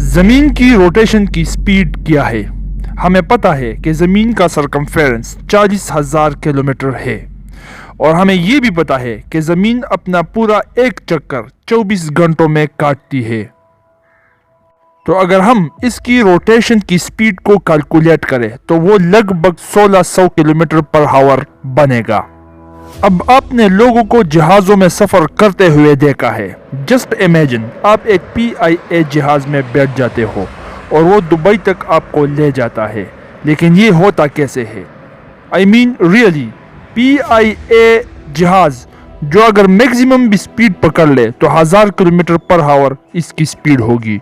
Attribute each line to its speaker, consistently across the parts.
Speaker 1: زمین کی روٹیشن کی سپیڈ کیا ہے؟ ہمیں پتہ ہے کہ زمین کا سرکمفیرنس 40,000 کلومیٹر ہے، اور ہمیں یہ بھی پتہ ہے کہ زمین اپنا پورا ایک چکر 24 گھنٹوں میں کاٹتی ہے۔ تو اگر ہم اس کی روٹیشن کی سپیڈ کو کیلکولیٹ کریں تو وہ لگ بھگ 1600 کلومیٹر پر ہاور بنے گا۔ اب آپ نے لوگوں کو جہازوں میں سفر کرتے ہوئے دیکھا ہے۔ جسٹ امیجن آپ ایک PIA جہاز میں بیٹھ جاتے ہو اور وہ دبئی تک آپ کو لے جاتا ہے، لیکن یہ ہوتا کیسے ہے؟ ریئلی PIA جہاز جو اگر میکسیمم بھی سپیڈ پکڑ لے تو 1000 کلومیٹر پر ہاور اس کی سپیڈ ہوگی۔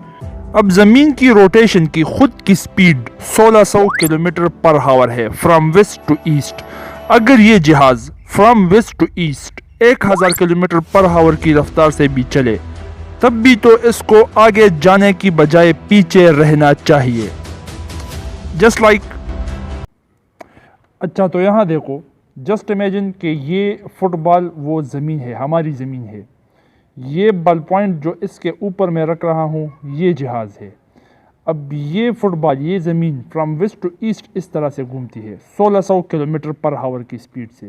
Speaker 1: اب زمین کی روٹیشن کی خود کی سپیڈ 1600 کلومیٹر پر ہاور ہے فرام ویسٹ ٹو ایسٹ۔ اگر یہ جہاز from west to east 1000 kilometre پر ہاور کی رفتار سے بھی چلے تب بھی تو اس کو آگے جانے کی بجائے پیچھے رہنا چاہیے، جسٹ لائک۔ اچھا تو یہاں دیکھو، جسٹ امیجن کہ یہ فٹ بال وہ زمین ہے، ہماری زمین ہے، یہ بال پوائنٹ جو اس کے اوپر میں رکھ رہا ہوں یہ جہاز ہے۔ اب یہ فٹ بال، یہ زمین فرام ویسٹ ٹو ایسٹ اس طرح سے گھومتی ہے 1600 کلومیٹر پر ہاور کی سپیڈ سے۔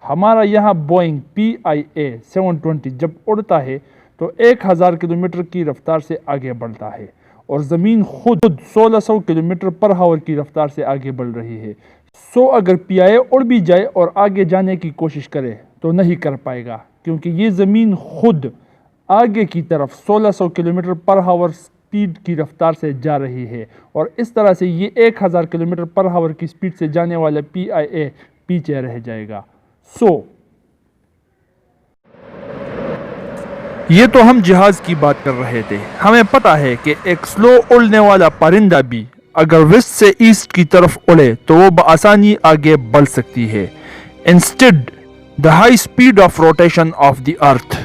Speaker 1: ہمارا یہاں بوئنگ PIA 720 جب اڑتا ہے تو 1000 کلومیٹر کی رفتار سے آگے بڑھتا ہے، اور زمین خود 1600 کلومیٹر پر ہاور کی رفتار سے آگے بڑھ رہی ہے۔ اگر PIA اڑ بھی جائے اور آگے جانے کی کوشش کرے تو نہیں کر پائے گا، کیونکہ یہ زمین خود آگے کی طرف 1600 کلومیٹر پر ہاور سپیڈ کی رفتار سے جا رہی ہے، اور اس طرح سے یہ 1000 کلومیٹر پر ہاور کی سپیڈ سے جانے والا PIA پیچھے رہ جائے گا۔ یہ تو ہم جہاز کی بات کر رہے تھے۔ ہمیں پتہ ہے کہ ایک سلو اڑنے والا پرندہ بھی اگر ویسٹ سے ایسٹ کی طرف اڑے تو وہ بآسانی آگے بڑھ سکتی ہے۔ Instead the high speed of rotation of the earth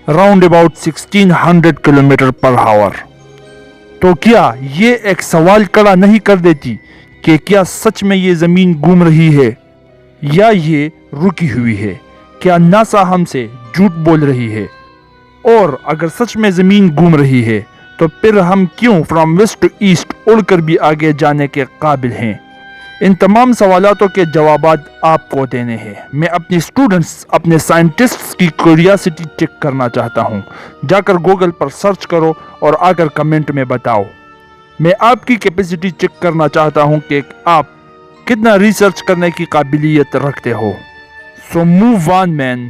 Speaker 1: round about 1600 kilometre پر ہاور۔ تو کیا یہ ایک سوال کھڑا نہیں کر دیتی کہ کیا سچ میں یہ زمین گھوم رہی ہے یا یہ رکی ہوئی ہے؟ کیا ناسا ہم سے جھوٹ بول رہی ہے؟ اور اگر سچ میں زمین گھوم رہی ہے تو پھر ہم کیوں فرام ویسٹ ٹو ایسٹ اڑ کر بھی آگے جانے کے قابل ہیں؟ ان تمام سوالاتوں کے جوابات آپ کو دینے ہیں۔ میں اپنی اسٹوڈنٹس، اپنے سائنٹسٹس کی کیوریاسٹی چیک کرنا چاہتا ہوں۔ جا کر گوگل پر سرچ کرو اور آ کر کمنٹ میں بتاؤ۔ میں آپ کی کیپیسٹی چیک کرنا چاہتا ہوں کہ آپ کتنا ریسرچ کرنے کی قابلیت رکھتے ہو۔ سو موو آن مین۔